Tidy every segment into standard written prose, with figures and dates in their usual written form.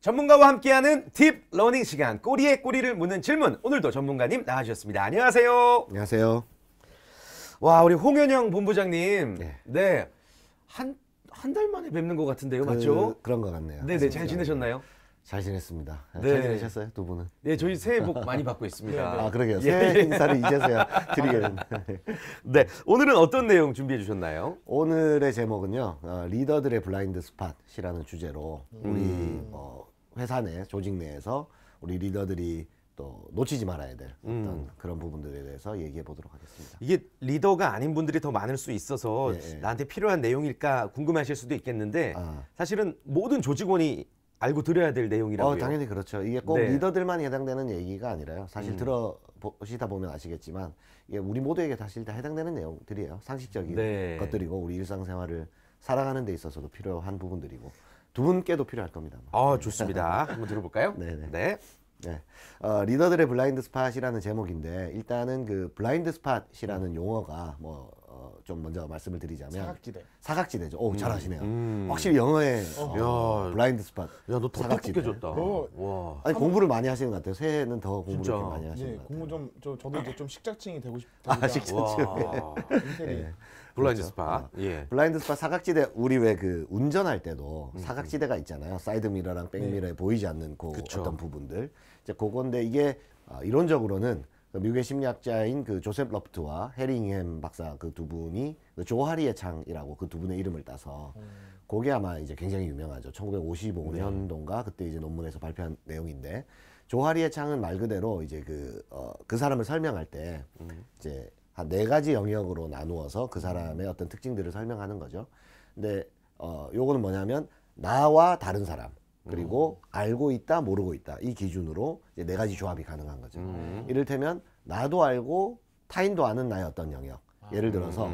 전문가와 함께하는 딥 러닝 시간, 꼬리에 꼬리를 무는 질문. 오늘도 전문가님 나와주셨습니다. 안녕하세요. 안녕하세요. 와, 우리 홍현영 본부장님. 네. 네. 한 달 만에 뵙는 것 같은데요. 맞죠? 그런 것 같네요. 네네. 잘 지내셨나요? 잘 지냈습니다. 네. 잘 지내셨어요? 두 분은? 네, 저희 새해 복 많이 받고 있습니다. 아, 그러게요. 예. 새해 인사를 이제서야 드리게 됐네. 네. 오늘은 어떤 내용 준비해 주셨나요? 오늘의 제목은요. 리더들의 블라인드 스팟이라는 주제로 우리 회사 내, 조직 내에서 우리 리더들이 또 놓치지 말아야 될 어떤 그런 부분들에 대해서 얘기해 보도록 하겠습니다. 이게 리더가 아닌 분들이 더 많을 수 있어서 예. 나한테 필요한 내용일까 궁금하실 수도 있겠는데 아. 사실은 모든 조직원이 알고 들어야 될 내용이라고요. 당연히 그렇죠. 이게 꼭 네. 리더들만 해당되는 얘기가 아니라요. 사실 들어보시다 보면 아시겠지만 이게 우리 모두에게 사실 다 해당되는 내용들이에요. 상식적인 네. 것들이고 우리 일상생활을 살아가는 데 있어서도 필요한 부분들이고 두 분께도 필요할 겁니다. 좋습니다. 한번 들어볼까요? 네네. 네. 네. 리더들의 블라인드 스팟이라는 제목인데 일단은 그 블라인드 스팟이라는 용어가 좀 먼저 말씀을 드리자면 사각지대죠. 오, 잘하시네요. 확실히 영어에 야. 블라인드 스팟. 야, 너 똑똑해졌다. 와. 아니 공부를 많이 하시는 것 같아요. 새해는 더 공부를 진짜. 좀 많이 하시는 네, 것 같아요. 공부 저도 이제 좀 식자층이 되고 싶다. 와. 인텔이 블라인드 그렇죠. 스팟. 예. 블라인드 스팟 사각지대 우리 왜 그 운전할 때도 사각지대가 있잖아요. 사이드 미러랑 백 미러에 보이지 않는 그쵸. 어떤 부분들. 이제 그건데 이게 이론적으로는 그 미국의 심리학자인 그 조셉 러프트와 해링햄 박사 그 두 분이 그 조하리의 창이라고 그 두 분의 이름을 따서 그게 아마 이제 굉장히 유명하죠. 1955년도인가 그때 이제 논문에서 발표한 내용인데 조하리의 창은 말 그대로 이제 그 사람을 설명할 때 이제 한 4가지 영역으로 나누어서 그 사람의 어떤 특징들을 설명하는 거죠. 근데 요거는 뭐냐면 나와 다른 사람 그리고 알고 있다 모르고 있다 이 기준으로 이제 4가지 조합이 가능한 거죠. 이를테면 나도 알고 타인도 아는 나의 어떤 영역. 예를 들어서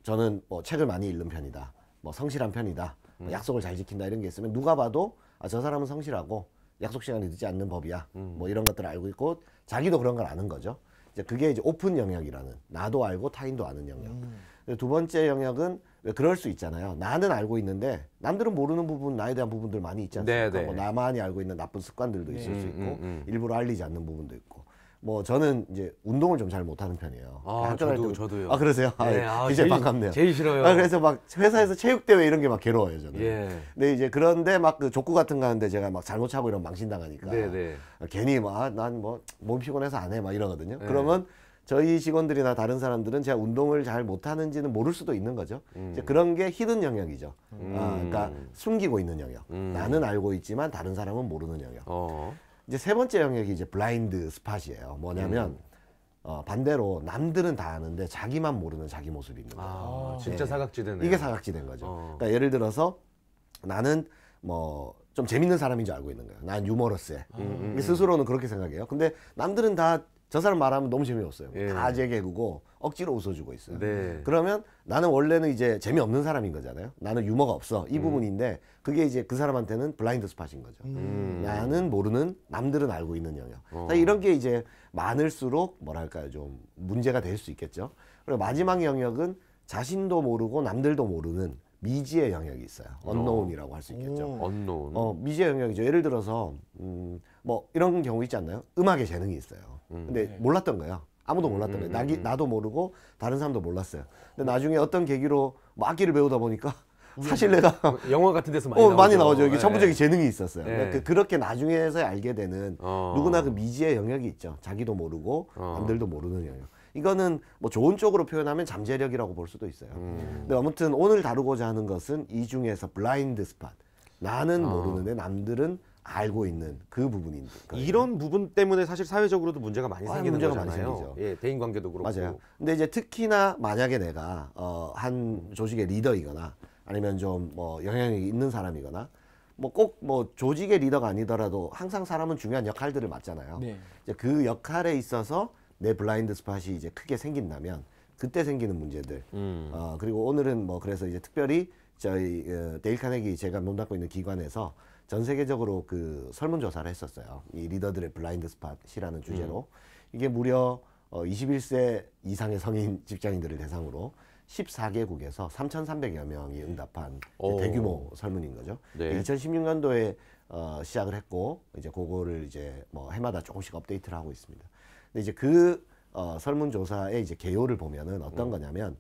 저는 책을 많이 읽는 편이다. 성실한 편이다. 약속을 잘 지킨다 이런 게 있으면 누가 봐도 저 사람은 성실하고 약속 시간이 늦지 않는 법이야. 이런 것들을 알고 있고 자기도 그런 걸 아는 거죠. 이제 그게 이제 오픈 영역이라는 나도 알고 타인도 아는 영역. 두 번째 영역은 왜 그럴 수 있잖아요. 나는 알고 있는데 남들은 모르는 부분, 나에 대한 부분들 많이 있지 않습니까? 네, 네. 나만이 알고 있는 나쁜 습관들도 있을 수 있고 일부러 알리지 않는 부분도 있고. 저는 이제 운동을 좀 잘 못하는 편이에요. 학교 다닐 때도- 저도요. 아 그러세요? 네, 굉장히 반갑네요. 제일 싫어요. 그래서 막 회사에서 체육대회 이런 게 막 괴로워요 저는. 예. 근데 이제 그런데 막 그 족구 같은 거 하는데 제가 막 잘못 차고 이러면 망신당하니까 네네. 괜히 난 몸 피곤해서 안 해 막 이러거든요. 네. 그러면 저희 직원들이나 다른 사람들은 제가 운동을 잘 못하는지는 모를 수도 있는 거죠. 이제 그런 게 히든 영역이죠. 그러니까 숨기고 있는 영역. 나는 알고 있지만 다른 사람은 모르는 영역. 이제 세 번째 영역이 이제 블라인드 스팟이에요. 뭐냐면 반대로 남들은 다 아는데 자기만 모르는 자기 모습이 있는 거예요. 진짜 네. 사각지대네. 이게 사각지대인 거죠. 그러니까 예를 들어서 나는 좀 재밌는 사람인 줄 알고 있는 거예요. 난 유머러스해. 스스로는 그렇게 생각해요. 근데 남들은 다 저 사람 말하면 너무 재미없어요. 예. 다 제 개그고 억지로 웃어주고 있어요. 네. 그러면 나는 원래는 이제 재미없는 사람인 거잖아요. 나는 유머가 없어. 이 부분인데 그게 이제 그 사람한테는 블라인드 스팟인 거죠. 나는 모르는 남들은 알고 있는 영역. 이런 게 이제 많을수록 뭐랄까요 좀 문제가 될 수 있겠죠. 그리고 마지막 영역은 자신도 모르고 남들도 모르는 미지의 영역이 있어요. 언노운이라고 할 수 있겠죠. 언노운. 미지의 영역이죠. 예를 들어서 이런 경우 있지 않나요? 음악에 재능이 있어요. 근데 몰랐던 거예요. 아무도 몰랐던 거예요. 나도 모르고 다른 사람도 몰랐어요. 근데 나중에 어떤 계기로 악기를 배우다 보니까 사실 내가 영화 같은 데서 많이 나오죠. 이게 네. 천부적인 재능이 있었어요. 네. 그러니까 그렇게 나중에서야 알게 되는 누구나 그 미지의 영역이 있죠. 자기도 모르고 남들도 모르는 영역. 이거는 좋은 쪽으로 표현하면 잠재력이라고 볼 수도 있어요. 근데 아무튼 오늘 다루고자 하는 것은 이 중에서 블라인드 스팟. 나는 모르는데 남들은 알고 있는 그 부분인 거예요. 이런 부분 때문에 사실 사회적으로도 문제가 많이 생기는 문제가 거잖아요. 많이 생기죠. 예, 대인 관계도 그렇고. 맞아요. 근데 이제 특히나 만약에 내가 한 조직의 리더이거나 아니면 좀 영향력이 있는 사람이거나 꼭 조직의 리더가 아니더라도 항상 사람은 중요한 역할들을 맡잖아요. 네. 이제 그 역할에 있어서 내 블라인드 스팟이 이제 크게 생긴다면 그때 생기는 문제들. 그리고 오늘은 그래서 이제 특별히 저희 데일 카네기 제가 몸담고 있는 기관에서 전 세계적으로 그 설문조사를 했었어요. 이 리더들의 블라인드 스팟이라는 주제로. 이게 무려 21세 이상의 성인 직장인들을 대상으로 14개국에서 3,300여 명이 응답한 대규모 설문인 거죠. 네. 2016년도에 시작을 했고 이제 그거를 이제 뭐 해마다 조금씩 업데이트를 하고 있습니다. 근데 이제 그 설문조사의 이제 개요를 보면은 어떤 거냐면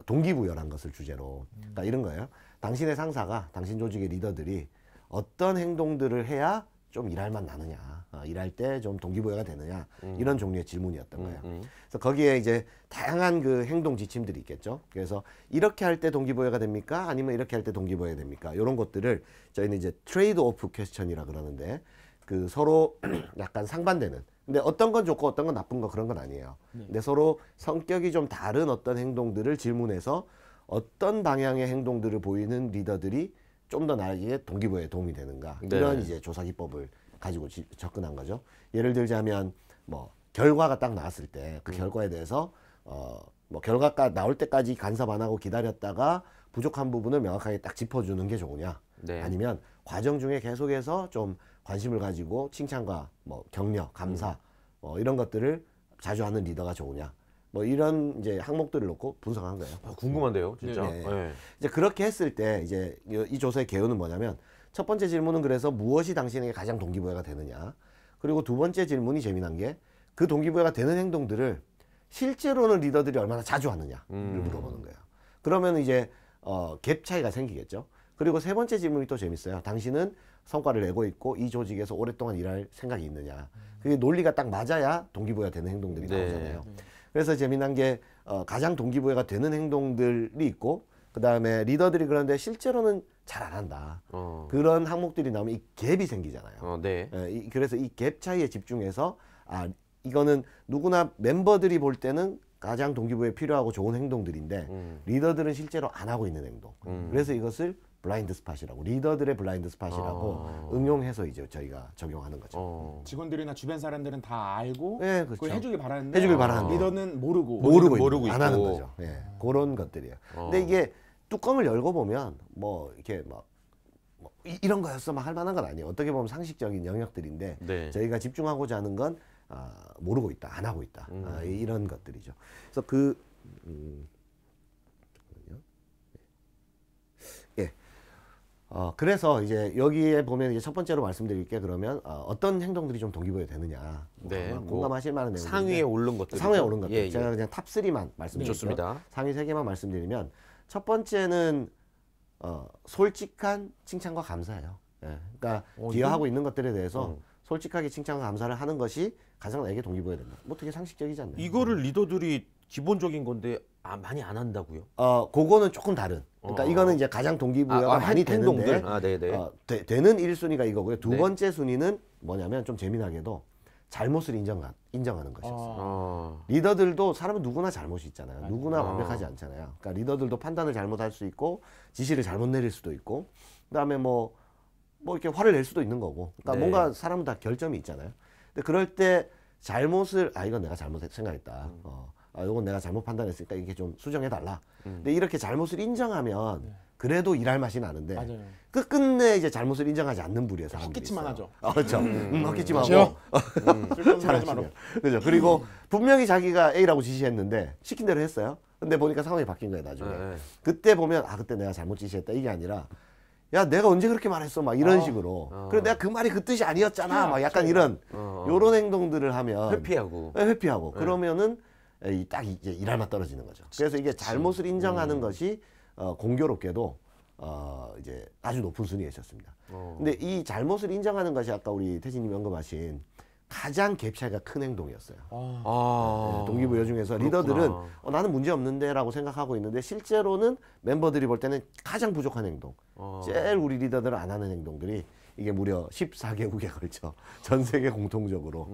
동기부여란 것을 주제로 그러니까 이런 거예요. 당신의 상사가 당신 조직의 리더들이 어떤 행동들을 해야 좀 일할 맛 나느냐, 일할 때 좀 동기부여가 되느냐 이런 종류의 질문이었던 거예요. 그래서 거기에 이제 다양한 그 행동 지침들이 있겠죠. 그래서 이렇게 할 때 동기부여가 됩니까? 아니면 이렇게 할 때 동기부여가 됩니까? 이런 것들을 저희는 이제 트레이드 오프 퀘스천이라 그러는데 그 서로 약간 상반되는. 근데 어떤 건 좋고 어떤 건 나쁜 거 그런 건 아니에요. 근데 서로 성격이 좀 다른 어떤 행동들을 질문해서 어떤 방향의 행동들을 보이는 리더들이 좀 더 나에게 동기부여에 도움이 되는가 네. 이런 이제 조사 기법을 가지고 접근한 거죠. 예를 들자면 뭐 결과가 딱 나왔을 때 그 결과에 대해서 뭐 결과가 나올 때까지 간섭 안 하고 기다렸다가 부족한 부분을 명확하게 딱 짚어주는 게 좋으냐, 네. 아니면 과정 중에 계속해서 좀 관심을 가지고 칭찬과 뭐 격려, 감사 이런 것들을 자주 하는 리더가 좋으냐, 뭐 이런 이제 항목들을 놓고 분석한 거예요. 궁금한데요, 진짜. 네. 네. 이제 그렇게 했을 때 이제 이 조사의 개요는 뭐냐면 첫 번째 질문은 그래서 무엇이 당신에게 가장 동기부여가 되느냐, 그리고 두 번째 질문이 재미난 게 그 동기부여가 되는 행동들을 실제로는 리더들이 얼마나 자주 하느냐를 물어보는 거예요. 그러면 이제 갭 차이가 생기겠죠. 그리고 세 번째 질문이 또 재밌어요. 당신은 성과를 내고 있고 이 조직에서 오랫동안 일할 생각이 있느냐. 그게 논리가 딱 맞아야 동기부여가 되는 행동들이 네. 나오잖아요. 그래서 재미난 게 가장 동기부여가 되는 행동들이 있고 그 다음에 리더들이 그런데 실제로는 잘 안 한다. 그런 항목들이 나오면 이 갭이 생기잖아요. 네. 그래서 이 갭 차이에 집중해서 이거는 누구나 멤버들이 볼 때는 가장 동기부여에 필요하고 좋은 행동들인데 리더들은 실제로 안 하고 있는 행동. 그래서 이것을 블라인드 스팟이라고, 리더들의 블라인드 스팟이라고 응용해서 이제 저희가 적용하는 거죠. 직원들이나 주변 사람들은 다 알고 네, 그걸 그렇죠. 해주길 바라는데 해주길 바라는데 리더는 모르고 모르고 안 하는 있고. 거죠. 예, 그런 것들이에요. 근데 이게 뚜껑을 열고 보면 뭐 이렇게 뭐 이런 거였어 막 할 만한 건 아니에요. 어떻게 보면 상식적인 영역들인데 네. 저희가 집중하고자 하는 건 모르고 있다, 안 하고 있다, 이런 것들이죠. 그래서 잠깐만요. 예. 그래서 이제 여기에 보면 이제 첫 번째로 말씀드릴 게 그러면 어떤 행동들이 좀 동기부여 되느냐. 네, 아마 뭐 공감하실 만한 내용. 상위에 오른 것들. 상위에 오른 것들. 예, 제가 예. 그냥 탑 3만 말씀드릴게요. 좋습니다. 상위 3개만 말씀드리면 첫 번째는 솔직한 칭찬과 감사예요. 예. 그러니까 기여하고 있는 것들에 대해서 솔직하게 칭찬과 감사를 하는 것이 가장 나에게 동기부여 된다. 뭐 되게 상식적이지 않나요? 이거를 리더들이 기본적인 건데 많이 안 한다고요? 그거는 조금 다른. 그러니까 이거는 이제 가장 동기부여가 많이 되는데 행동들. 네네. 되는 1순위가 이거고요. 두 네. 번째 순위는 뭐냐면 좀 재미나게도 잘못을 인정하는 것이었어요. 리더들도 사람은 누구나 잘못이 있잖아요. 누구나 완벽하지 않잖아요. 그러니까 리더들도 판단을 잘못할 수 있고 지시를 잘못 내릴 수도 있고 그다음에 뭐 이렇게 화를 낼 수도 있는 거고. 그러니까 네. 뭔가 사람은 다 결점이 있잖아요. 근데 그럴 때 잘못을 이건 내가 잘못 생각했다. 이건 내가 잘못 판단했으니까 이게 좀 수정해 달라. 근데 이렇게 잘못을 인정하면 그래도 일할 맛이 나는데 맞아요. 끝끝내 이제 잘못을 인정하지 않는 부류의 사람들이 헛기침만 있어요. 하죠. 그렇죠. 헛기침하고 그렇죠. 쓸데없는 소리 하지 마라. 잘하시네요. 그죠. 그리고 분명히 자기가 A라고 지시했는데 시킨 대로 했어요. 근데 보니까 상황이 바뀐 거예요, 나중에. 네. 그때 보면 그때 내가 잘못 지시했다 이게 아니라 야, 내가 언제 그렇게 말했어? 막 이런 식으로. 그래 내가 그 말이 그 뜻이 아니었잖아. 막 약간 이런 요런 행동들을 하면 회피하고. 네, 회피하고. 그러면은 딱 이제 일할 맛 떨어지는 거죠. 그래서 이게 잘못을 인정하는 것이 공교롭게도 이제 아주 높은 순위에 있었습니다. 근데 이 잘못을 인정하는 것이 아까 우리 태진님이 언급하신 가장 갭 차이가 큰 행동이었어요. 네, 동기부여 중에서 리더들은 나는 문제 없는데라고 생각하고 있는데 실제로는 멤버들이 볼 때는 가장 부족한 행동, 제일 우리 리더들은 안 하는 행동들이 이게 무려 14개국에 걸쳐 전 세계 공통적으로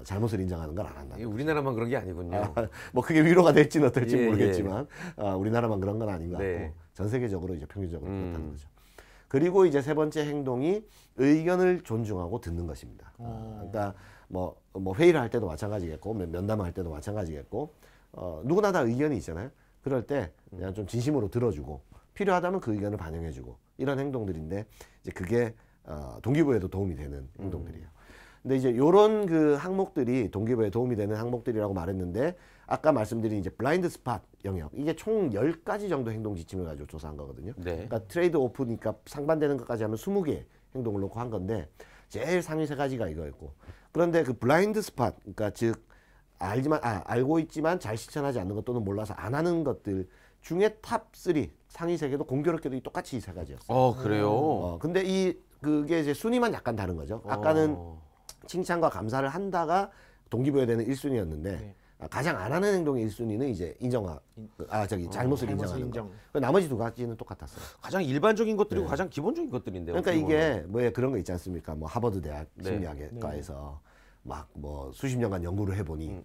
잘못을 인정하는 걸 안 한다. 이게 우리나라만 그런 게 아니군요. 뭐 그게 위로가 될지는 어떨지 예, 모르겠지만 우리나라만 그런 건 아닌 것 같고 네. 전 세계적으로 이제 평균적으로 그렇다는 거죠. 그리고 이제 세 번째 행동이 의견을 존중하고 듣는 것입니다. 그러니까 뭐 회의를 할 때도 마찬가지겠고 면담을 할 때도 마찬가지겠고 누구나 다 의견이 있잖아요. 그럴 때 그냥 좀 진심으로 들어주고 필요하다면 그 의견을 반영해주고 이런 행동들인데 이제 그게 동기부여에도 도움이 되는 행동들이에요. 근데 이제 요런 그 항목들이 동기부여에 도움이 되는 항목들이라고 말했는데 아까 말씀드린 이제 블라인드 스팟 영역 이게 총 10가지 정도 행동 지침을 가지고 조사한 거거든요. 네. 그러니까 트레이드 오프니까 상반되는 것까지 하면 20개 행동을 놓고 한 건데 제일 상위 세 가지가 이거였고 그런데 그 블라인드 스팟 그러니까 즉 알고 있지만 잘 실천하지 않는 것 또는 몰라서 안 하는 것들 중에 탑 3 상위 세 개도 공교롭게도 똑같이 이 세 가지였어요. 그래요. 근데 그게 이제 순위만 약간 다른 거죠. 아까는 칭찬과 감사를 한다가 동기부여되는 1순위였는데 네. 가장 안 하는 행동의 1순위는 이제 잘못을 인정하는 거. 나머지 두 가지는 똑같았어요. 가장 일반적인 것들이고 가장 기본적인 것들인데요. 그러니까 어떻게 이게 보면. 뭐 그런 거 있지 않습니까? 뭐 하버드 대학 네. 심리학과에서 막 뭐 수십 년간 연구를 해보니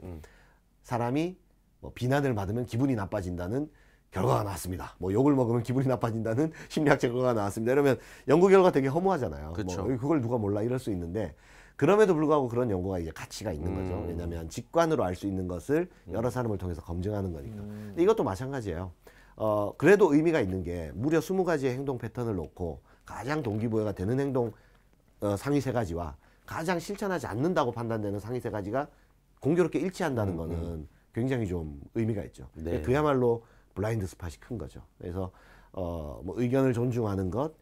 사람이 뭐 비난을 받으면 기분이 나빠진다는 결과가 나왔습니다. 뭐 욕을 먹으면 기분이 나빠진다는 심리학 결과가 나왔습니다. 이러면 연구 결과 되게 허무하잖아요. 그쵸. 뭐 그걸 누가 몰라 이럴 수 있는데 그럼에도 불구하고 그런 연구가 이제 가치가 있는 거죠. 왜냐하면 직관으로 알 수 있는 것을 여러 사람을 통해서 검증하는 거니까. 근데 이것도 마찬가지예요. 그래도 의미가 있는 게 무려 20가지의 행동 패턴을 놓고 가장 동기부여가 되는 행동 상위 세 가지와 가장 실천하지 않는다고 판단되는 상위 세 가지가 공교롭게 일치한다는 거는 굉장히 좀 의미가 있죠. 네. 그야말로 블라인드 스팟이 큰 거죠. 그래서 뭐 의견을 존중하는 것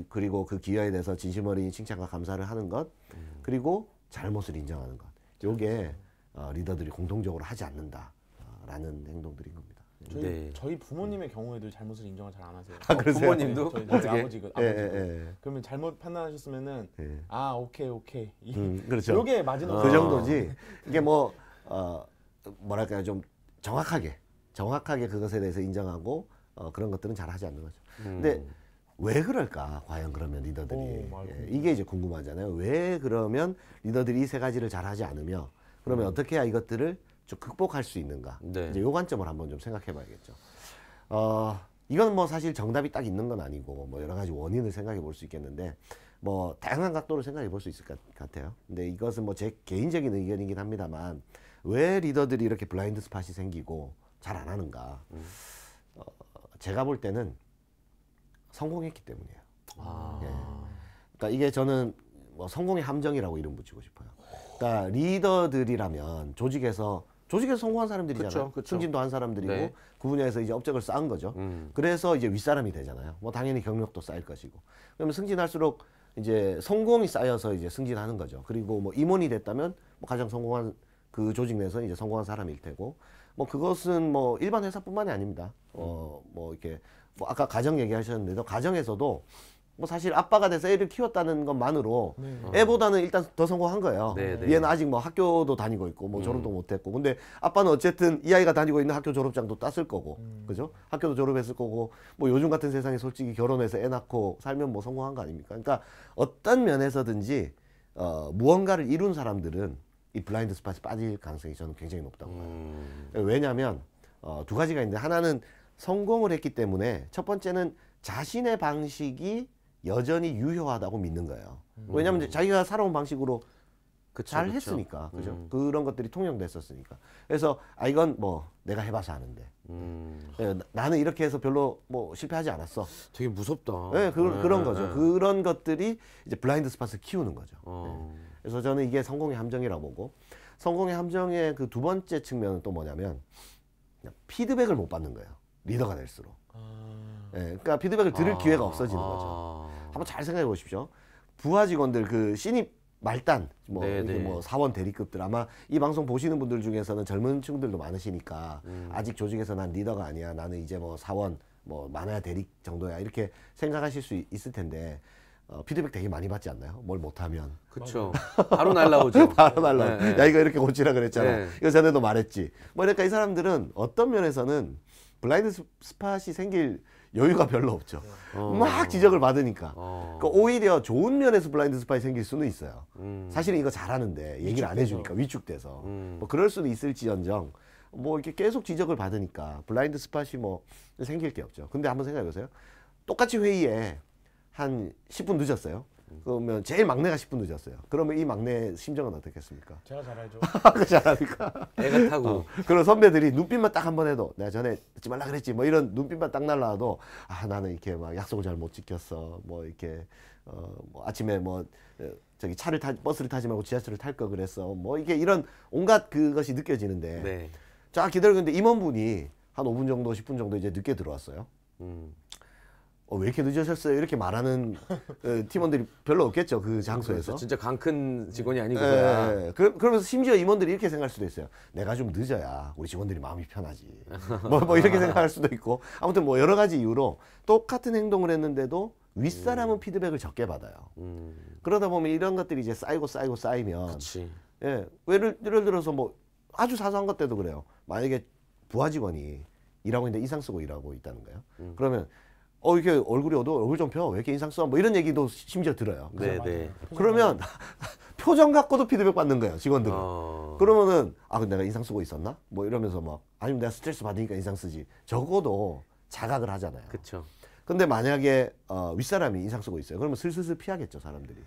그리고 그 기여에 대해서 진심 어린 칭찬과 감사를 하는 것 그리고 잘못을 인정하는 것 요게 리더들이 공통적으로 하지 않는다라는 행동들인 겁니다. 저희 부모님의 경우에도 잘못을 인정을 잘 안 하세요. 그러세요? 부모님도 저희 어떻게? 아버지도. 예. 그러면 잘못 판단하셨으면은 예. 오케이. 그렇죠. 요게 마지노선. 그 정도지. 이게 뭐 뭐랄까요 좀 정확하게 그것에 대해서 인정하고 그런 것들은 잘 하지 않는 거죠. 근데 왜 그럴까? 과연 그러면 리더들이 이게 이제 궁금하잖아요. 왜 그러면 리더들이 이 세 가지를 잘 하지 않으며 그러면 어떻게 해야 이것들을 좀 극복할 수 있는가? 네. 이제 요 관점을 한번 좀 생각해봐야겠죠. 이건 뭐 사실 정답이 딱 있는 건 아니고 뭐 여러 가지 원인을 생각해 볼 수 있겠는데 뭐 다양한 각도로 생각해 볼 수 있을 것 같아요. 근데 이것은 뭐 제 개인적인 의견이긴 합니다만 왜 리더들이 이렇게 블라인드 스팟이 생기고 잘 안 하는가? 제가 볼 때는 성공했기 때문이에요. 예. 그러니까 이게 저는 뭐 성공의 함정이라고 이름 붙이고 싶어요. 그러니까 리더들이라면 조직에서 성공한 사람들이잖아요. 그쵸. 승진도 한 사람들이고 네. 그 분야에서 이제 업적을 쌓은 거죠. 그래서 이제 윗사람이 되잖아요. 뭐 당연히 경력도 쌓일 것이고. 그러면 승진할수록 이제 성공이 쌓여서 이제 승진하는 거죠. 그리고 뭐 임원이 됐다면 뭐 가장 성공한 그 조직 내에서 이제 성공한 사람일 테고. 뭐 그것은 뭐 일반 회사뿐만이 아닙니다. 뭐 이렇게 뭐 아까 가정 얘기하셨는데도 가정에서도 뭐 사실 아빠가 돼서 애를 키웠다는 것만으로 애보다는 일단 더 성공한 거예요. 네. 얘는 아직 뭐 학교도 다니고 있고 뭐 졸업도 못했고 근데 아빠는 어쨌든 이 아이가 다니고 있는 학교 졸업장도 땄을 거고 그죠? 학교도 졸업했을 거고 뭐 요즘 같은 세상에 솔직히 결혼해서 애 낳고 살면 뭐 성공한 거 아닙니까? 그러니까 어떤 면에서든지 무언가를 이룬 사람들은 이 블라인드 스팟에 빠질 가능성이 저는 굉장히 높다고 봐요. 왜냐하면 두 가지가 있는데 하나는 성공을 했기 때문에 첫 번째는 자신의 방식이 여전히 유효하다고 믿는 거예요. 왜냐하면 이제 자기가 살아온 방식으로 잘 했으니까, 그죠? 그런 것들이 통용됐었으니까. 그래서 이건 뭐 내가 해봐서 아는데, 나는 이렇게 해서 별로 뭐 실패하지 않았어. 되게 무섭다. 네, 그런 거죠. 그런 것들이 이제 블라인드 스팟을 키우는 거죠. 네. 그래서 저는 이게 성공의 함정이라고 보고, 성공의 함정의 그 두 번째 측면은 또 뭐냐면 피드백을 못 받는 거예요. 리더가 될수록. 네, 그러니까 피드백을 들을 기회가 없어지는 거죠. 한번 잘 생각해 보십시오. 부하 직원들 그 신입 말단 이렇게 뭐 사원 대리급들 아마 이 방송 보시는 분들 중에서는 젊은 층들도 많으시니까 아직 조직에서 난 리더가 아니야. 나는 이제 뭐 사원 뭐 많아야 대리 정도야. 이렇게 생각하실 수 있을 텐데 피드백 되게 많이 받지 않나요? 뭘 못하면. 그렇죠. 바로 날라오죠. 바로 날라. 네. 야 이거 이렇게 고치라 그랬잖아. 네. 이거 전에도 말했지. 뭐 그러니까 이 사람들은 어떤 면에서는 블라인드 스팟이 생길 여유가 별로 없죠. 막 지적을 받으니까. 그러니까 오히려 좋은 면에서 블라인드 스팟이 생길 수는 있어요. 사실은 이거 잘하는데 얘기를 안 해주니까 위축돼서. 뭐 그럴 수도 있을지언정 뭐 이렇게 계속 지적을 받으니까 블라인드 스팟이 뭐 생길 게 없죠. 근데 한번 생각해 보세요. 똑같이 회의에 한 10분 늦었어요. 그러면 제일 막내가 10분 늦었어요. 그러면 이 막내 심정은 어떻겠습니까? 제가 잘 알죠. 그 잘합니까? 애가 타고. 그런 선배들이 눈빛만 딱 한 번 해도 내가 전에 듣지 말라 그랬지 뭐 이런 눈빛만 딱 날라와도 나는 이렇게 막 약속을 잘 못 지켰어 뭐 이렇게 뭐 아침에 뭐 저기 버스를 타지 말고 지하철을 탈 거 그랬어 뭐 이게 이런 온갖 그것이 느껴지는데 네. 자 기다리고 있는데 임원분이 한 5분 정도 10분 정도 이제 늦게 들어왔어요. 왜 이렇게 늦으셨어요? 이렇게 말하는 팀원들이 별로 없겠죠. 그 장소에서. 그렇죠. 진짜 강 큰 직원이 아니고서야. 그러면서 심지어 임원들이 이렇게 생각할 수도 있어요. 내가 좀 늦어야 우리 직원들이 마음이 편하지. 뭐 이렇게 생각할 수도 있고. 아무튼 뭐 여러 가지 이유로 똑같은 행동을 했는데도 윗사람은 피드백을 적게 받아요. 그러다 보면 이런 것들이 이제 쌓이면. 그렇지. 예, 예를 들어서 뭐 아주 사소한 것 때도 그래요. 만약에 부하 직원이 일하고 있는데 인상 쓰고 일하고 있다는 거예요. 그러면 이렇게 얼굴이 어두워, 얼굴 좀 펴, 왜 이렇게 인상 써? 뭐 이런 얘기도 심지어 들어요. 네네. 그러면 표정 갖고도 피드백 받는 거예요, 직원들은. 그러면은 근데 내가 인상 쓰고 있었나? 뭐 이러면서 막 아니면 내가 스트레스 받으니까 인상 쓰지. 적어도 자각을 하잖아요. 그렇죠. 근데 만약에 윗사람이 인상 쓰고 있어요. 그러면 슬슬 피하겠죠, 사람들이.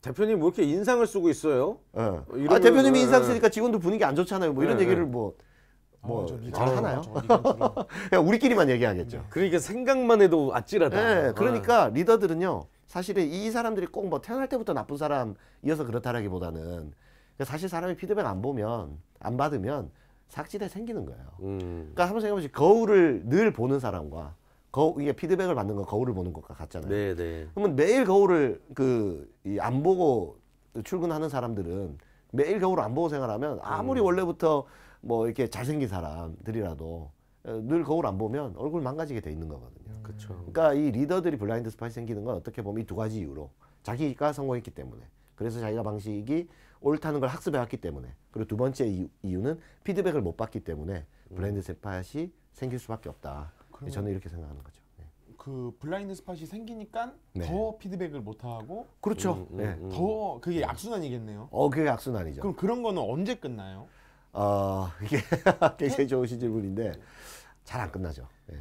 대표님 뭐 이렇게 인상을 쓰고 있어요? 예. 대표님이 인상 쓰니까 직원들 분위기 안 좋잖아요. 뭐 이런 얘기를 잘 하나요? 그냥 우리끼리만 얘기하겠죠. 그러니까 생각만 해도 아찔하다. 네, 그러니까 리더들은요, 사실은 이 사람들이 꼭 뭐 태어날 때부터 나쁜 사람이어서 그렇다라기보다는 사실 사람이 피드백 안 받으면 삭질에 생기는 거예요. 그러니까 한번 생각해보시 거울을 늘 보는 사람과 이게 피드백을 받는 건 거울을 보는 것과 같잖아요. 네네. 그러면 매일 거울을 안 보고 출근하는 사람들은 매일 거울을 안 보고 생활하면 아무리 원래부터 뭐 이렇게 잘생긴 사람들이라도 늘 거울 안 보면 얼굴 망가지게 돼 있는 거거든요. 그렇죠. 그러니까 이 리더들이 블라인드 스팟이 생기는 건 어떻게 보면 이 두 가지 이유로 자기가 성공했기 때문에 그래서 자기가 방식이 옳다는 걸 학습해 왔기 때문에 그리고 두 번째 이유는 피드백을 못 받기 때문에 블라인드 스팟이 생길 수밖에 없다. 저는 이렇게 생각하는 거죠. 네. 그 블라인드 스팟이 생기니까 네. 더 피드백을 못 하고 그렇죠. 네. 더 그게 악순환이겠네요. 그게 악순환이죠. 그럼 그런 거는 언제 끝나요? 이게 굉장히 좋으신 질문인데 잘 안 끝나죠. 예.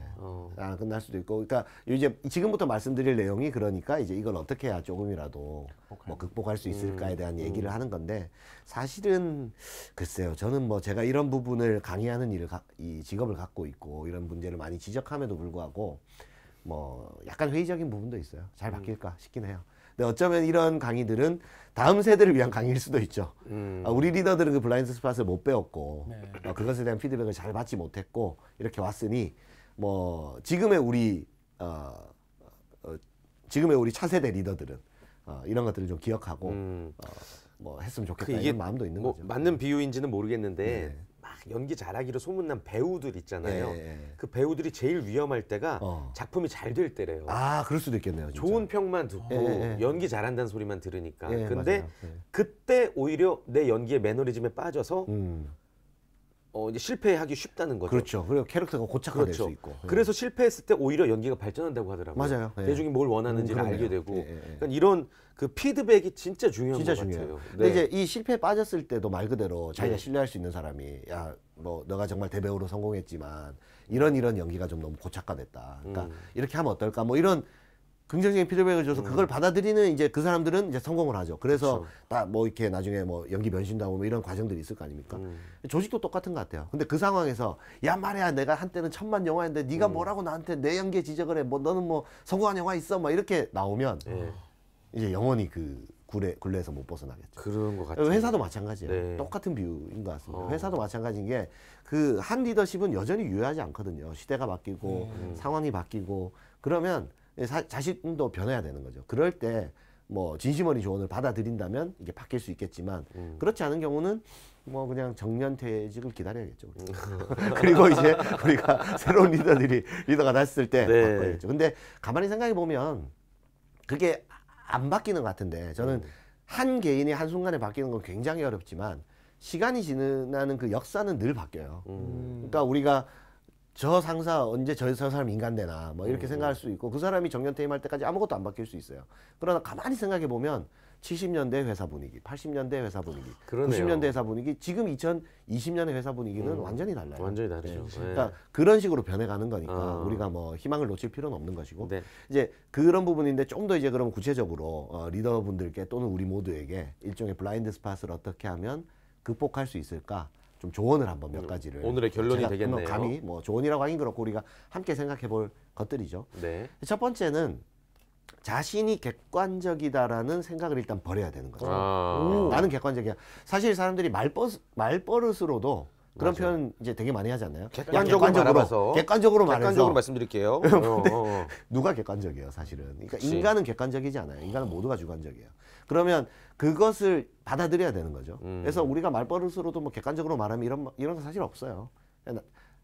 잘 안 끝날 수도 있고, 그러니까 이제 지금부터 말씀드릴 내용이 그러니까 이제 이걸 어떻게 해야 조금이라도 뭐 극복할 수 있을까에 대한 얘기를 하는 건데 사실은 글쎄요, 저는 뭐 제가 이런 부분을 강의하는 이 직업을 갖고 있고 이런 문제를 많이 지적함에도 불구하고 뭐 약간 회의적인 부분도 있어요. 잘 바뀔까 싶긴 해요. 근데 어쩌면 이런 강의들은 다음 세대를 위한 강의일 수도 있죠. 우리 리더들은 그 블라인드 스팟을 못 배웠고 그것에 대한 피드백을 잘 받지 못했고 이렇게 왔으니 뭐 지금의 우리 차세대 리더들은 이런 것들을 좀 기억하고 뭐 했으면 좋겠다 이게 이런 마음도 있는 뭐 거죠. 맞는 비유인지는 모르겠는데 네. 막 연기 잘하기로 소문난 배우들 있잖아요. 네. 그 배우들이 제일 위험할 때가 작품이 잘 될 때래요. 그럴 수도 있겠네요. 진짜. 좋은 평만 듣고 연기 잘한다는 소리만 들으니까. 근데 맞아요. 그때 오히려 내 연기의 매너리즘에 빠져서 이제 실패하기 쉽다는 거죠. 그렇죠. 그리고 캐릭터가 고착화될 그렇죠. 수 있고. 그래서 실패했을 때 오히려 연기가 발전한다고 하더라고요. 맞아요. 예. 대중이 뭘 원하는지를 그러네요. 알게 되고. 예. 그러니까 이런 그 피드백이 진짜 중요한 진짜 것 중요해요. 같아요. 근데 네. 이제 이 실패에 빠졌을 때도 말 그대로 자기가 신뢰할 수 있는 사람이 뭐 너가 정말 대배우로 성공했지만 이런 연기가 좀 너무 고착화됐다. 그러니까 이렇게 하면 어떨까? 뭐 이런 긍정적인 피드백을 줘서 그걸 받아들이는 이제 그 사람들은 이제 성공을 하죠. 그래서 그렇죠. 다 뭐 이렇게 나중에 뭐 연기 변신다고 뭐 이런 과정들이 있을 거 아닙니까? 조직도 똑같은 것 같아요. 근데 그 상황에서 야 말이야 내가 한때는 천만 영화인데 네가 뭐라고 나한테 내 연기에 지적을 해? 뭐 너는 뭐 성공한 영화 있어? 뭐 이렇게 나오면 이제 영원히 그 굴레에서 못 벗어나겠죠. 그런 것 같아요. 회사도 마찬가지예요. 네. 똑같은 비유인 것 같습니다. 회사도 마찬가지인 게 그 한 리더십은 여전히 유효하지 않거든요. 시대가 바뀌고 상황이 바뀌고 그러면 자신도 변해야 되는 거죠. 그럴 때 뭐 진심 어린 조언을 받아들인다면 이게 바뀔 수 있겠지만 그렇지 않은 경우는 뭐 그냥 정년퇴직을 기다려야겠죠. 그리고 이제 우리가 새로운 리더가 됐을 때 네. 바꿔야겠죠. 근데 가만히 생각해 보면 그게 안 바뀌는 것 같은데 저는 한 개인이 한순간에 바뀌는 건 굉장히 어렵지만 시간이 지나는 그 역사는 늘 바뀌어요. 그러니까 우리가 저 상사 언제 저 사람 인간 되나 뭐 이렇게 생각할 수 있고 그 사람이 정년퇴임할 때까지 아무것도 안 바뀔 수 있어요. 그러나 가만히 생각해 보면 70년대 회사 분위기, 80년대 회사 분위기, 그러네요. 90년대 회사 분위기, 지금 2020년의 회사 분위기는 완전히 달라요. 완전히 다르죠. 네. 그러니까 그런 식으로 변해가는 거니까 우리가 뭐 희망을 놓칠 필요는 없는 것이고 네. 이제 그런 부분인데 좀 더 이제 그럼 구체적으로 리더분들께 또는 우리 모두에게 일종의 블라인드 스팟을 어떻게 하면 극복할 수 있을까? 좀 조언을 한번 몇 가지를 오늘의 결론이 제가 되겠네요. 감히 뭐 조언이라고 하긴 그렇고 우리가 함께 생각해 볼 것들이죠. 네. 첫 번째는 자신이 객관적이다라는 생각을 일단 버려야 되는 거죠. 나는 객관적이야. 사실 사람들이 말버릇으로도 그런 맞아. 표현 이제 되게 많이 하지 않나요? 객관적으로 말해봐서. 객관적으로 말해서 객관적으로 말씀드릴게요. 누가 객관적이에요, 사실은. 그러니까 그치. 인간은 객관적이지 않아요. 인간은 모두가 주관적이에요. 그러면 그것을 받아들여야 되는 거죠. 그래서 우리가 말버릇으로도 뭐 객관적으로 말하면 이런 거 사실 없어요.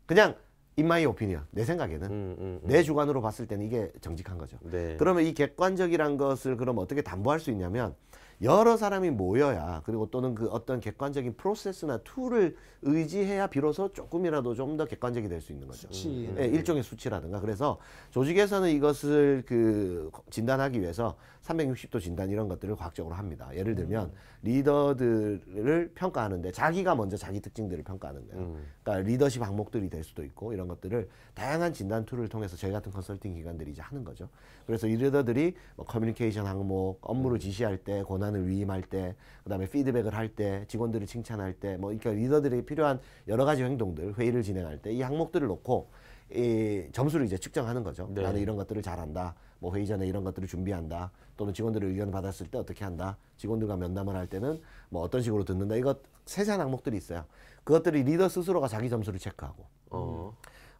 그냥 in my opinion, 내 생각에는 내 주관으로 봤을 때는 이게 정직한 거죠. 네. 그러면 이 객관적이란 것을 그럼 어떻게 담보할 수 있냐면 여러 사람이 모여야, 그리고 또는 그 어떤 객관적인 프로세스나 툴을 의지해야 비로소 조금이라도 좀 더 객관적이 될 수 있는 거죠. 수치. 예, 일종의 수치라든가. 그래서 조직에서는 이것을 그 진단하기 위해서 360도 진단 이런 것들을 과학적으로 합니다. 예를 들면 리더들을 평가하는데 자기가 먼저 자기 특징들을 평가하는 거예요. 그러니까 리더십 항목들이 될 수도 있고 이런 것들을 다양한 진단 툴을 통해서 저희 같은 컨설팅 기관들이 이제 하는 거죠. 그래서 이 리더들이 뭐 커뮤니케이션 항목, 업무를 지시할 때, 권한을 위임할 때, 그다음에 피드백을 할 때, 직원들을 칭찬할 때, 뭐 그러니까 리더들에게 필요한 여러 가지 행동들, 회의를 진행할 때 이 항목들을 놓고 이 점수를 이제 측정하는 거죠. 네. 나는 이런 것들을 잘한다. 뭐 회의 전에 이런 것들을 준비한다. 또는 직원들의 의견을 받았을 때 어떻게 한다. 직원들과 면담을 할 때는 뭐 어떤 식으로 듣는다. 이것 세세한 항목들이 있어요. 그것들이 리더 스스로가 자기 점수를 체크하고.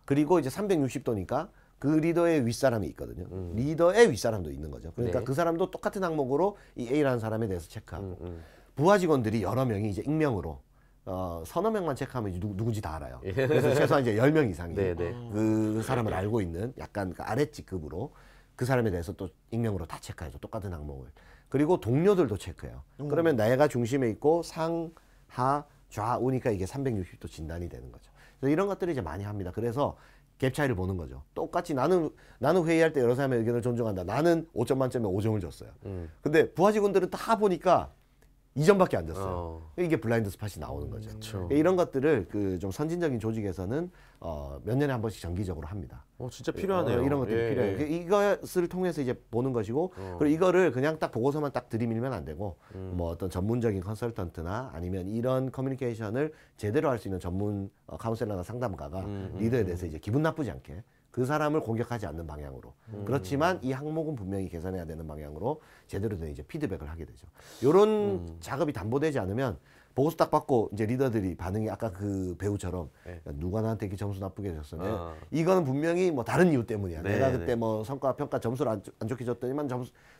그리고 이제 360도니까 그 리더의 윗사람이 있거든요. 리더의 윗사람도 있는 거죠. 그러니까 네. 그 사람도 똑같은 항목으로 이 A라는 사람에 대해서 체크하고. 부하 직원들이 여러 명이 이제 익명으로 서너 명만 체크하면 이제 누군지 다 알아요. 그래서 최소한 이제 10명 이상이 네, 네. 그 사람을 알고 있는 약간 그 아래직급으로 그 사람에 대해서 또 익명으로 다 체크해줘. 똑같은 항목을. 그리고 동료들도 체크해요. 그러면 내가 중심에 있고 상, 하, 좌우니까 이게 360도 진단이 되는 거죠. 그래서 이런 것들을 이제 많이 합니다. 그래서 갭 차이를 보는 거죠. 똑같이 나는 회의할 때 여러 사람의 의견을 존중한다. 나는 5점 만점에 5점을 줬어요. 근데 부하 직원들은 다 보니까 2점밖에 안 줬어요. 이게 블라인드 스팟이 나오는 거죠. 이런 것들을 그 좀 선진적인 조직에서는 몇 년에 한 번씩 정기적으로 합니다. 진짜 필요하네요. 이런 것들이 예, 필요해요. 예. 이것을 통해서 이제 보는 것이고, 그리고 이거를 그냥 딱 보고서만 딱 들이밀면 안 되고, 뭐 어떤 전문적인 컨설턴트나 아니면 이런 커뮤니케이션을 제대로 할 수 있는 전문 카운셀러나 상담가가 리더에 대해서 이제 기분 나쁘지 않게 그 사람을 공격하지 않는 방향으로. 그렇지만 이 항목은 분명히 개선해야 되는 방향으로 제대로 된 이제 피드백을 하게 되죠. 이런 작업이 담보되지 않으면 보고서 딱 받고 이제 리더들이 반응이 아까 그 배우처럼 네. 누가 나한테 이렇게 점수 나쁘게 줬어. 이거는 분명히 뭐 다른 이유 때문이야. 네, 내가 그때 네. 뭐 성과 평가 점수를 안 좋게 줬더니만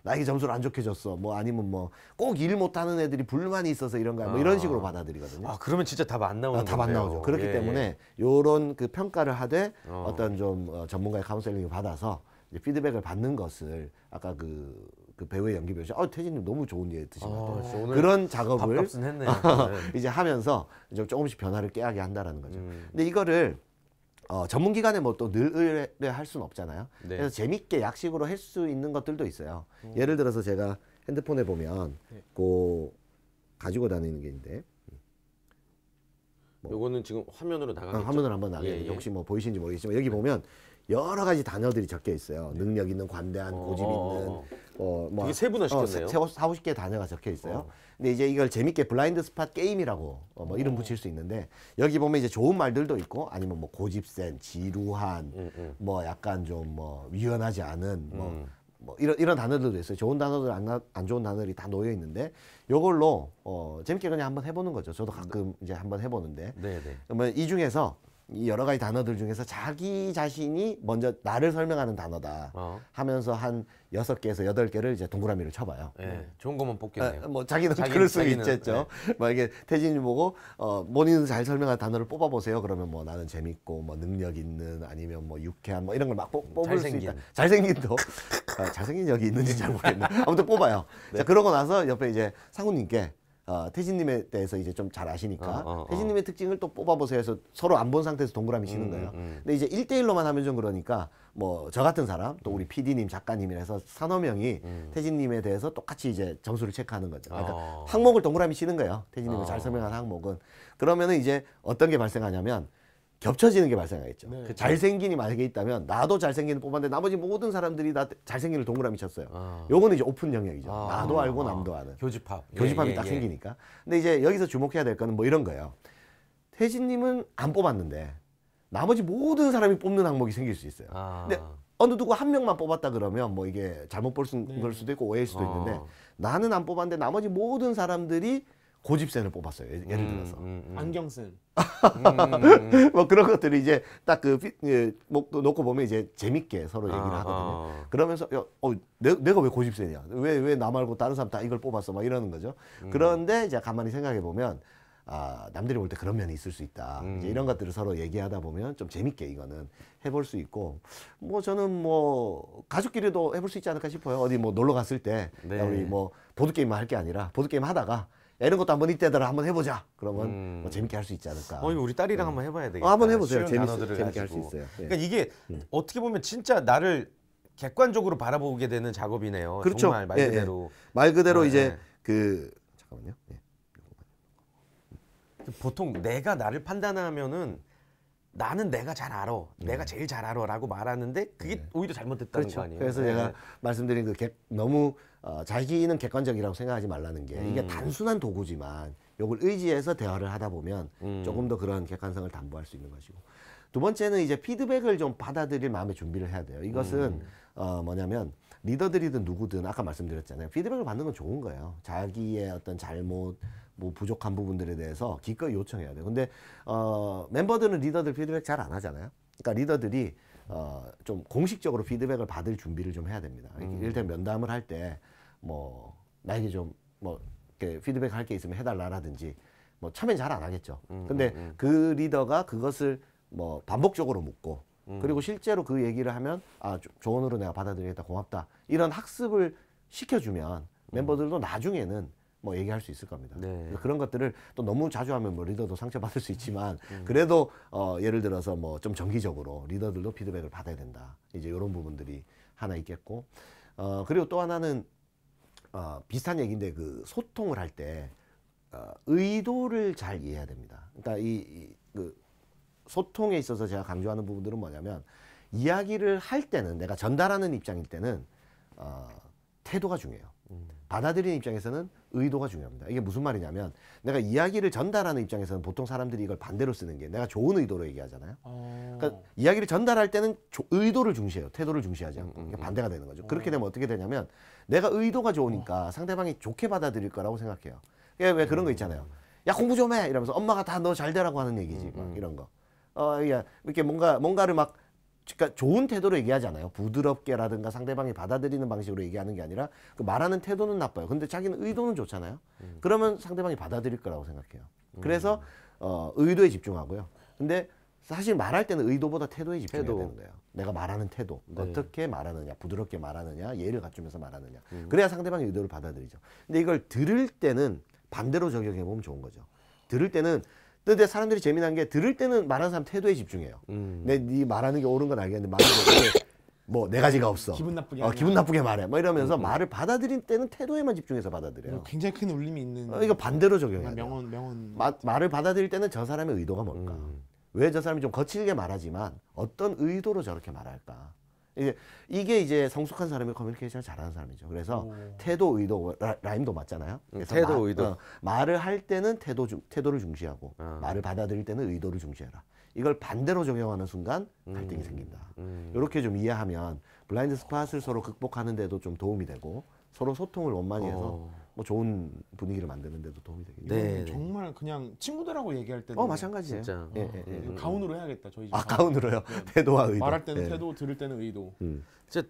나에게 점수를 안 좋게 줬어. 뭐 아니면 뭐 꼭 일 못하는 애들이 불만이 있어서 이런 거야. 뭐 이런 식으로 받아들이거든요. 그러면 진짜 답 안 나오는 답 안 건데요. 나오죠. 그렇기 예, 때문에 요런 그 평가를 하되 어떤 좀 전문가의 카운셀링을 받아서 이제 피드백을 받는 것을 아까 그 배우의 연기 배우시 태진님 너무 좋은 예 드신 것 같아요. 진짜 오늘 그런 작업을 밥값은 했네요. 이제 하면서 이제 조금씩 변화를 깨하게 한다라는 거죠. 근데 이거를 전문기관에 뭐 또 늘 의뢰할 수는 없잖아요. 네. 그래서 재밌게 약식으로 할 수 있는 것들도 있어요. 예를 들어서 제가 핸드폰에 보면 그 가지고 다니는 게 있는데 요거는 지금 화면으로 나가겠죠? 화면을 한번 나게 예, 예. 혹시 뭐 보이시는지 모르겠지만 여기 보면 여러 가지 단어들이 적혀 있어요. 능력 있는, 관대한, 고집 있는, 뭐 되게 세분화시켰네요. 40-50개 단어가 적혀 있어요. 근데 이제 이걸 재밌게 블라인드 스팟 게임이라고 뭐 이름 붙일 수 있는데 여기 보면 이제 좋은 말들도 있고 아니면 뭐 고집센, 지루한, 뭐 약간 좀 뭐 유연하지 않은 뭐 이런 단어들도 있어요. 좋은 단어들, 안 좋은 단어들이 다 놓여 있는데 요걸로 재밌게 그냥 한번 해보는 거죠. 저도 가끔 이제 한번 해보는데 네, 네. 그러면 이 중에서 이 여러 가지 단어들 중에서 자기 자신이 먼저 나를 설명하는 단어다 하면서 한 6개에서 8개를 이제 동그라미를 쳐봐요. 예, 좋은 것만 뽑겠네요. 뭐 자기는 자기는- 그럴 수 자기는, 있겠죠. 만약에 태진이 보고 본인은 잘 설명한 단어를 뽑아보세요. 그러면 뭐 나는 재밌고 뭐 능력 있는 아니면 뭐 유쾌한 뭐 이런 걸 막 뽑을 잘생긴. 수 있다. 잘생긴도 잘생긴 여기 있는지 잘 모르겠네. 아무튼 뽑아요. 자 그러고 나서 옆에 이제 상우님께 태진님에 대해서 이제 좀 잘 아시니까 태진님의 특징을 또 뽑아보세요 해서 서로 안 본 상태에서 동그라미 치는 거예요. 근데 이제 1대1로만 하면 좀 그러니까 뭐 저 같은 사람 또 우리 PD님 작가님이라서 서너 명이 태진님에 대해서 똑같이 이제 점수를 체크하는 거죠. 그러니까 항목을 동그라미 치는 거예요. 태진님이 잘 설명한 항목은. 그러면은 이제 어떤 게 발생하냐면 겹쳐지는 게 발생하겠죠. 네. 잘생긴이 만약에 있다면 나도 잘생긴을 뽑았는데 나머지 모든 사람들이 다 잘생긴을 동그라미 쳤어요. 요거는 이제 오픈 영역이죠. 나도 알고 남도 아는. 교집합. 교집합이 예, 딱 예, 생기니까. 근데 이제 여기서 주목해야 될 거는 뭐 이런 거예요. 태진님은 안 뽑았는데 나머지 모든 사람이 뽑는 항목이 생길 수 있어요. 근데 어느 누구 한 명만 뽑았다 그러면 뭐 이게 잘못 볼 걸 수도 있고 오해일 수도 있는데 나는 안 뽑았는데 나머지 모든 사람들이 고집센을 뽑았어요. 예를 들어서. 안경 쓴. 뭐 그런 것들이 이제 딱 그 놓고 보면 이제 재밌게 서로 얘기를 하거든요. 그러면서 야, 내가 왜 고집세냐? 왜 나 말고 다른 사람 다 이걸 뽑았어? 막 이러는 거죠. 그런데 이제 가만히 생각해 보면 남들이 볼 때 그런 면이 있을 수 있다. 이제 이런 것들을 서로 얘기하다 보면 좀 재밌게 이거는 해볼 수 있고, 뭐 저는 뭐 가족끼리도 해볼 수 있지 않을까 싶어요. 어디 뭐 놀러 갔을 때 네. 야, 우리 뭐 보드 게임만 할 게 아니라 보드 게임 하다가 야, 이런 것도 한번 이때더라 한번 해보자. 그러면 뭐 재밌게 할 수 있지 않을까. 이거 우리 딸이랑 한번 해봐야 되겠다. 한번 해보세요. 쉬운 단어들을 재밌게 할 수 가지고. 있어요. 예. 그러니까 이게 어떻게 보면 진짜 나를 객관적으로 바라보게 되는 작업이네요. 그렇죠. 정말 말 예, 그대로. 말 그대로 아, 이제 예. 그 잠깐만요. 예. 보통 내가 나를 판단하면은 나는 내가 잘 알아. 내가 제일 잘 알아라고 말하는데 그게 오히려 잘못됐다는 거 아니에요. 그래서 네. 제가 말씀드린 그 너무 자기는 객관적이라고 생각하지 말라는 게 이게 단순한 도구지만 이걸 의지해서 대화를 하다 보면 조금 더 그런 객관성을 담보할 수 있는 것이고, 두 번째는 이제 피드백을 좀 받아들일 마음의 준비를 해야 돼요. 이것은 뭐냐면 리더들이든 누구든 아까 말씀드렸잖아요. 피드백을 받는 건 좋은 거예요. 자기의 어떤 잘못, 뭐 부족한 부분들에 대해서 기꺼이 요청해야 돼요. 근데 멤버들은 리더들 피드백 잘 안 하잖아요. 그러니까 리더들이 좀 공식적으로 피드백을 받을 준비를 좀 해야 됩니다. 이를테면 면담을 할 때 뭐 나에게 좀 뭐 이렇게 피드백 할 게 있으면 해달라라든지 뭐 처음엔 잘 안 하겠죠. 근데 그 리더가 그것을 뭐 반복적으로 묻고 그리고 실제로 그 얘기를 하면 조언으로 내가 받아들이겠다, 고맙다, 이런 학습을 시켜주면 멤버들도 나중에는 뭐 얘기할 수 있을 겁니다. 네. 그래서 그런 것들을 또 너무 자주 하면 뭐 리더도 상처받을 수 있지만 그래도 예를 들어서 뭐 좀 정기적으로 리더들도 피드백을 받아야 된다. 이제 이런 부분들이 하나 있겠고, 그리고 또 하나는 비슷한 얘기인데 그 소통을 할 때 의도를 잘 이해해야 됩니다. 그러니까 그 소통에 있어서 제가 강조하는 부분들은 뭐냐면, 이야기를 할 때는 내가 전달하는 입장일 때는 태도가 중요해요. 받아들이는 입장에서는 의도가 중요합니다. 이게 무슨 말이냐면, 내가 이야기를 전달하는 입장에서는 보통 사람들이 이걸 반대로 쓰는 게, 내가 좋은 의도로 얘기하잖아요. 그러니까 이야기를 전달할 때는 의도를 중시해요. 태도를 중시하지 않고. 그러니까 반대가 되는 거죠. 그렇게 되면 어떻게 되냐면, 내가 의도가 좋으니까 상대방이 좋게 받아들일 거라고 생각해요. 왜 그런 거 있잖아요. 야, 공부 좀 해! 이러면서 엄마가 다 너 잘 되라고 하는 얘기지. 막 이런 거. 이렇게 뭔가를 막, 그러니까 좋은 태도로 얘기하잖아요. 부드럽게라든가 상대방이 받아들이는 방식으로 얘기하는 게 아니라 그 말하는 태도는 나빠요. 근데 자기는 의도는 좋잖아요. 그러면 상대방이 받아들일 거라고 생각해요. 그래서 의도에 집중하고요. 근데 사실 말할 때는 의도보다 태도에 집중해야 되는 거예요. 내가 말하는 태도, 어떻게 말하느냐, 부드럽게 말하느냐, 예를 갖추면서 말하느냐. 그래야 상대방의 의도를 받아들이죠. 근데 이걸 들을 때는 반대로 적용해 보면 좋은 거죠. 들을 때는, 근데 사람들이 재미난 게, 들을 때는 말하는 사람 태도에 집중해요. 네 말하는 게 옳은 건 알겠는데 말하는 게 뭐 네 가지가 없어. 기분 나쁘게 기분 나쁘게 말해. 뭐 이러면서 말을 받아들일 때는 태도에만 집중해서 받아들여요. 굉장히 큰 울림이 있는. 이거 반대로 적용해야 돼요. 명언. 말을 받아들일 때는 저 사람의 의도가 뭘까? 왜 저 사람이 좀 거칠게 말하지만 어떤 의도로 저렇게 말할까? 이게 이제 성숙한 사람이 커뮤니케이션을 잘하는 사람이죠. 그래서 태도, 의도, 라임도 맞잖아요. 그래서 태도, 의도. 말을 할 때는 태도를 중시하고 말을 받아들일 때는 의도를 중시해라. 이걸 반대로 적용하는 순간 갈등이 생긴다. 이렇게 좀 이해하면 블라인드 스팟을 서로 극복하는 데도 좀 도움이 되고, 서로 소통을 원만히 해서 뭐 좋은 분위기를 만드는 데도 도움이 되겠네요. 네. 정말 그냥 친구들하고 얘기할 때도 마찬가지예요. 진짜. 가운으로 해야겠다. 저희 집. 가운으로요. 태도와 의도. 말할 때는 예. 태도, 들을 때는 의도. 진짜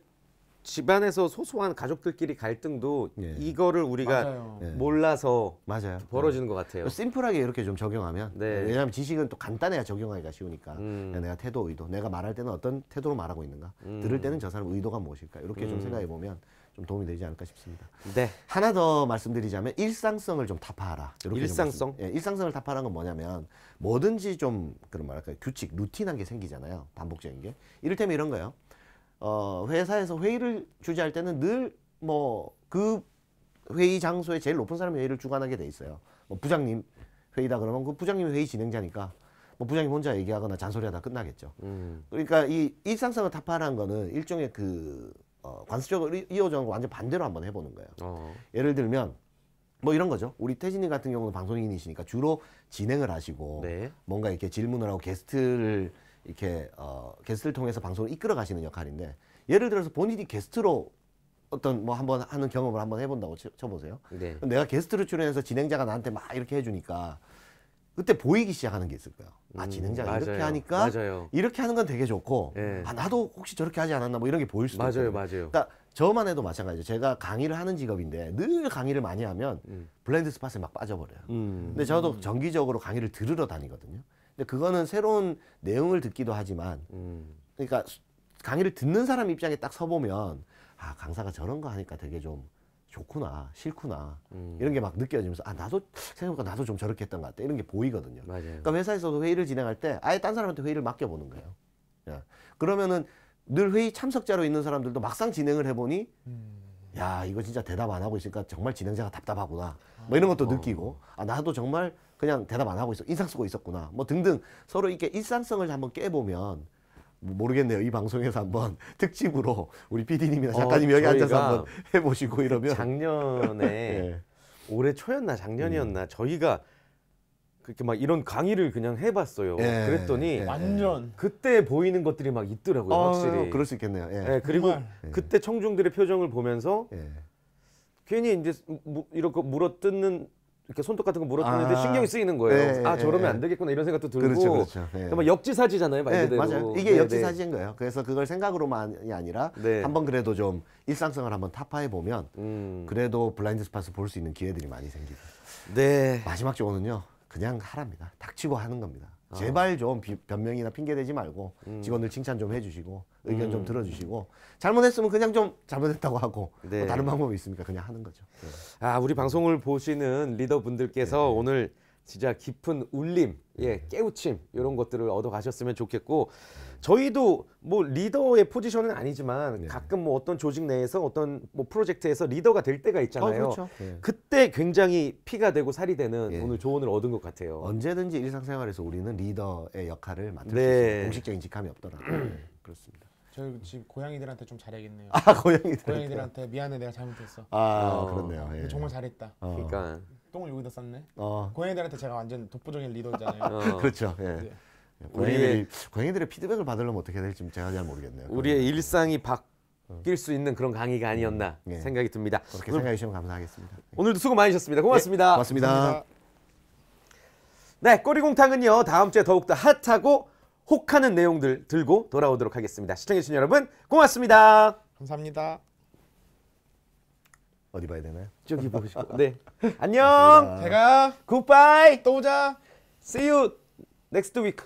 집안에서 소소한 가족들끼리 갈등도 예. 이거를 우리가 맞아요. 몰라서 맞아요. 벌어지는 것 같아요. 심플하게 이렇게 좀 적용하면, 네. 왜냐하면 지식은 또 간단해야 적용하기가 쉬우니까, 내가 태도, 의도, 내가 말할 때는 어떤 태도로 말하고 있는가, 들을 때는 저 사람 의도가 무엇일까, 이렇게 좀 생각해 보면 좀 도움이 되지 않을까 싶습니다. 네. 하나 더 말씀드리자면, 일상성을 좀 타파하라. 이렇게 일상성? 일상성을 타파하는 건 뭐냐면, 뭐든지 좀 그런 뭐랄까 규칙, 루틴한 게 생기잖아요. 반복적인 게. 이를테면 이런 거예요. 회사에서 회의를 주재할 때는 늘 뭐 그 회의 장소에 제일 높은 사람이 회의를 주관하게 돼 있어요. 뭐 부장님 회의다 그러면 그 부장님이 회의 진행자니까 뭐 부장님 혼자 얘기하거나 잔소리하다 끝나겠죠. 그러니까 이 일상성을 타파하는 거는 일종의 그 관습적으로 이어져 완전 반대로 한번 해보는 거예요. 예를 들면 뭐 이런 거죠. 우리 태진님 같은 경우는 방송인이시니까 주로 진행을 하시고 네. 뭔가 이렇게 질문을 하고 게스트를 이렇게 게스트를 통해서 방송을 이끌어 가시는 역할인데, 예를 들어서 본인이 게스트로 어떤 뭐 한번 하는 경험을 한번 해본다고 쳐보세요. 네. 내가 게스트로 출연해서 진행자가 나한테 막 이렇게 해주니까 그때 보이기 시작하는 게 있을 거예요. 아, 진행자가 이렇게 맞아요. 하니까 맞아요. 이렇게 하는 건 되게 좋고 예. 아, 나도 혹시 저렇게 하지 않았나 뭐 이런 게 보일 수도 맞아요, 있거든요. 맞아요. 그러니까 저만 해도 마찬가지죠. 제가 강의를 하는 직업인데 늘 강의를 많이 하면 블라인드 스팟에 막 빠져버려요. 근데 저도 정기적으로 강의를 들으러 다니거든요. 근데 그거는 새로운 내용을 듣기도 하지만 그러니까 강의를 듣는 사람 입장에 딱 서보면 아, 강사가 저런 거 하니까 되게 좀 좋구나, 싫구나 이런 게 막 느껴지면서 아, 나도 생각해보니까 나도 좀 저렇게 했던 것 같다 이런 게 보이거든요. 맞아요. 그러니까 회사에서도 회의를 진행할 때 아예 딴 사람한테 회의를 맡겨보는 거예요. 예. 그러면은 늘 회의 참석자로 있는 사람들도 막상 진행을 해보니 야, 이거 진짜 대답 안 하고 있으니까 정말 진행자가 답답하구나 뭐 이런 것도 느끼고 아, 나도 정말 그냥 대답 안 하고 있어 인상 쓰고 있었구나 뭐 등등 서로 이렇게 일상성을 한번 깨보면 뭐 모르겠네요. 이 방송에서 한번 특집으로 우리 PD님이나 작가님 여기 앉아서 저희가 한번 해보시고 이러면 작년에 예. 올해 초였나 작년이었나 저희가 그렇게 막 이런 강의를 그냥 해봤어요. 예. 그랬더니 예. 완전 그때 보이는 것들이 막 있더라고요. 확실히. 그럴 수 있겠네요. 예. 예, 그리고 정말. 그때 청중들의 표정을 보면서 예. 괜히 이제 이렇게 물어뜯는 이렇게 손톱 같은 거 물어뜯는데 아. 신경이 쓰이는 거예요. 예, 아, 예, 저러면 예. 안 되겠구나 이런 생각도 들고. 그렇죠, 그렇죠. 예. 그러니까 막 역지사지잖아요, 말 네, 그대로. 맞아요. 이게 네, 역지사지인 거예요. 그래서 그걸 생각으로만이 아니라 네. 한번 그래도 좀 일상성을 한번 타파해 보면 그래도 블라인드 스팟을 볼 수 있는 기회들이 많이 생기고. 네. 마지막 조언은요. 그냥 하랍니다. 닥치고 하는 겁니다. 제발 좀 변명이나 핑계 대지 말고 직원들 칭찬 좀 해주시고 의견 좀 들어주시고 잘못했으면 그냥 좀 잘못했다고 하고 네. 뭐 다른 방법이 있습니까? 그냥 하는 거죠. 네. 아, 우리 방송을 보시는 리더분들께서 오늘 진짜 깊은 울림, 예, 깨우침 이런 것들을 얻어 가셨으면 좋겠고 저희도 뭐 리더의 포지션은 아니지만 가끔 뭐 어떤 조직 내에서 어떤 뭐 프로젝트에서 리더가 될 때가 있잖아요. 그렇죠. 예. 그때 굉장히 피가 되고 살이 되는 예. 오늘 조언을 얻은 것 같아요. 언제든지 일상생활에서 우리는 리더의 역할을 맡을 수 네. 있습니다. 공식적인 직함이 없더라도 그렇습니다. 저희 집 고양이들한테 좀 잘해야겠네요. 아, 고양이들. 고양이들한테 미안해 내가 잘못했어. 아, 그렇네요. 예. 근데 정말 잘했다. 그러니까 똥을 여기다 쌌네. 어. 고양이들한테 제가 완전 독보적인 리더잖아요. 그렇죠. 예. 네. 고양이들의 피드백을 받으려면 어떻게 될지 제가 잘 모르겠네요. 우리의 일상이 바뀔 수 있는 그런 강의가 아니었나 예. 생각이 듭니다. 그렇게 생각해 주시면 감사하겠습니다. 오늘도 수고 많으셨습니다. 고맙습니다. 고맙습니다. 감사합니다. 네, 꼬리공탕은요 다음 주에 더욱더 핫하고 혹하는 내용들 들고 돌아오도록 하겠습니다. 시청해주신 여러분 고맙습니다. 감사합니다. 어디 봐야 되나요? 저기 보시고 네 안녕 제가 굿바이 또 보자. see you next week.